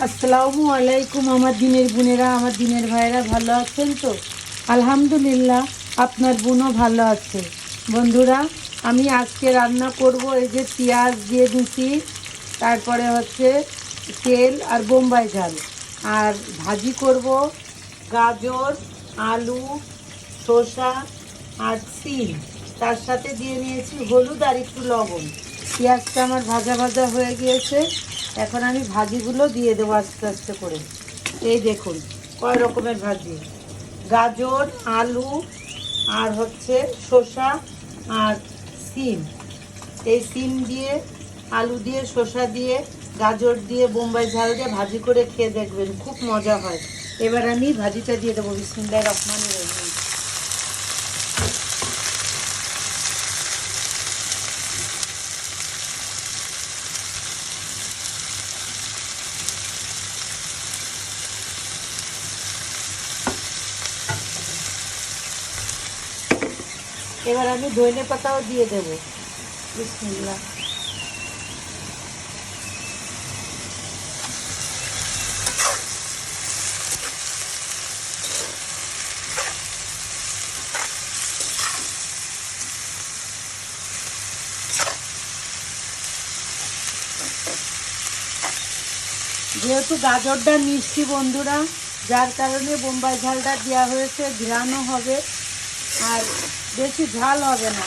আসসালামু আলাইকুম আমার দিনের বোনেরা, আমার দিনের ভাইরা ভালো আছেন তো? আলহামদুলিল্লাহ, আপনার বোনও ভালো আছে। বন্ধুরা, আমি আজকে রান্না করব এই যে পেঁয়াজ দিয়ে দিচ্ছি, তারপরে হচ্ছে তেল আর বোম্বাই ঝাল, আর ভাজি করব গাজর, আলু, শসা আর সিম। তার সাথে দিয়ে নিয়েছি হলুদ আর একটু লবণ। পেঁয়াজটা আমার ভাজা ভাজা হয়ে গিয়েছে, এখন আমি ভাজিগুলো দিয়ে দেবো আস্তে আস্তে করে। এই দেখুন কয় রকমের ভাজি, গাজর, আলু আর হচ্ছে শসা আর সিম। এই সিম দিয়ে, আলু দিয়ে, শসা দিয়ে, গাজর দিয়ে, বোম্বাই ঝাল দিয়ে ভাজি করে খেয়ে দেখবেন, খুব মজা হয়। এবার আমি ভাজিটা দিয়ে দেবো। বিসমিল্লাহির রহমানির রহিম। এবার আমি ধনে পাতাও দিয়ে দেবো। বিসমিল্লাহ। যেহেতু গাজরটা মিষ্টি বন্ধুরা, যার কারণে বোম্বাই ঝালটা দেওয়া হয়েছে, ঘ্রাণও হবে আর বেশি ঝাল হবে না।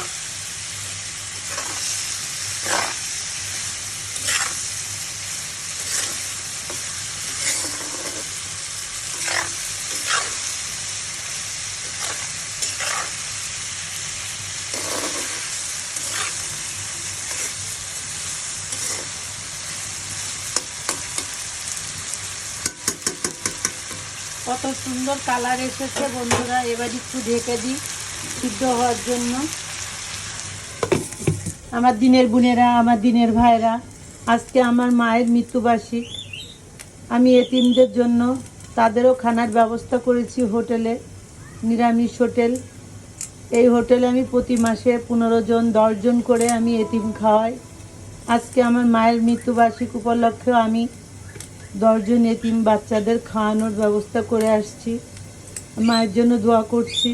কত সুন্দর কালার এসেছে বন্ধুরা। এবার একটু ঢেকে দিই সিদ্ধ হওয়ার জন্য। আমার দিনের বোনেরা, আমার দিনের ভাইরা, আজকে আমার মায়ের মৃত্যুবার্ষিক। আমি এতিমদের জন্য তাদেরও খানার ব্যবস্থা করেছি হোটেলে, নিরামিষ হোটেল। এই হোটেলে আমি প্রতি মাসে 15 জন 10 জন করে আমি এতিম খাওয়াই। আজকে আমার মায়ের মৃত্যুবার্ষিক উপলক্ষেও আমি 10 জন এতিম বাচ্চাদের খাওয়ানোর ব্যবস্থা করে আসছি। মায়ের জন্য দোয়া করছি।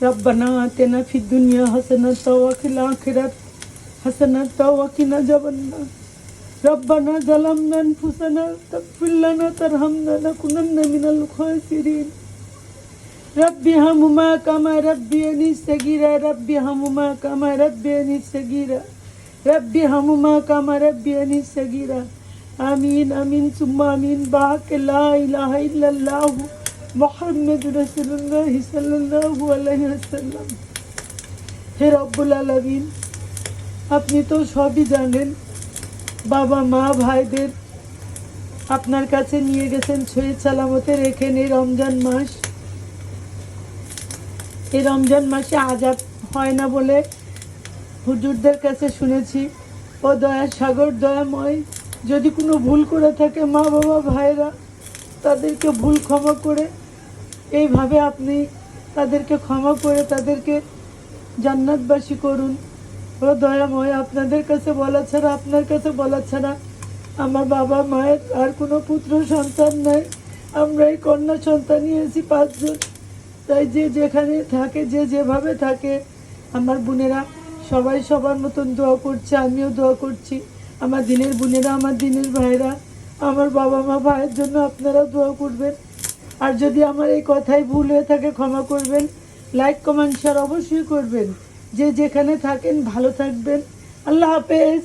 রব্বানা আতিনা ফিদ দুনিয়া হাসানাতাও ওয়া ফিল আখিরাতি হাসানাতাও ওয়া কিনা আযাবান্নার। রব্বানা যালামনা আনফুসানা তাগফির লানা তারহামনা লাকুনান্না মিনাল খাসিরিন। রব্বি হামহুমা কামা রাব্বিয়ানি সাগীরা। রব্বি হামহুমা কামা রাব্বিয়ানি সাগীরা। রব্বি হামহুমা কামা রাব্বিয়ানি সাগীরা। আমিন আমিন সুম্মা আমিন। বাক লা ইলাহা ইল্লাল্লাহ মুহাম্মাদুর রাসূলুল্লাহ সাল্লাল্লাহু আলাইহি ওয়াসাল্লাম। হে রব্বুল আলামিন, আপনি তো সবই জানেন। বাবা মা ভাইদের আপনার কাছে নিয়ে গেছেন, শহীদ সালামতে রেখেন। এই রমজান মাস, এই রমজান মাসে আযাব হয় না বলে হুজুরদের কাছে শুনেছি। ও দয়ার সাগর, দয়াময়, যদি কোনো ভুল করে থাকে মা বাবা ভাইরা, তাদেরকে ভুল ক্ষমা করে, এইভাবে আপনি তাদেরকে ক্ষমা করে তাদেরকে জান্নাতবাসী করুন। ও দয়াময়, আপনাদের কাছে বলা ছাড়া, আপনার কাছে বলা ছাড়া আমার বাবা মায়ের আর কোনো পুত্র সন্তান নাই। আমরা এই কন্যা সন্তান নিয়েছি 5 জন। তাই যে যেখানে থাকে, যে যেভাবে থাকে, আমার বোনেরা সবাই সবার মতন দোয়া করছে, আমিও দোয়া করছি। আমার দিনের বোনেরা, আমার দিনের ভাইরা, আমার বাবা মা ভাইয়ের জন্য আপনারা দোয়া করবেন। আর যদি আমার এই কথাই ভুল হয়ে থাকে ক্ষমা করবেন। লাইক কমেন্ট শেয়ার অবশ্যই করবেন। যে যেখানে থাকেন ভালো থাকবেন। আল্লাহ হাফেজ।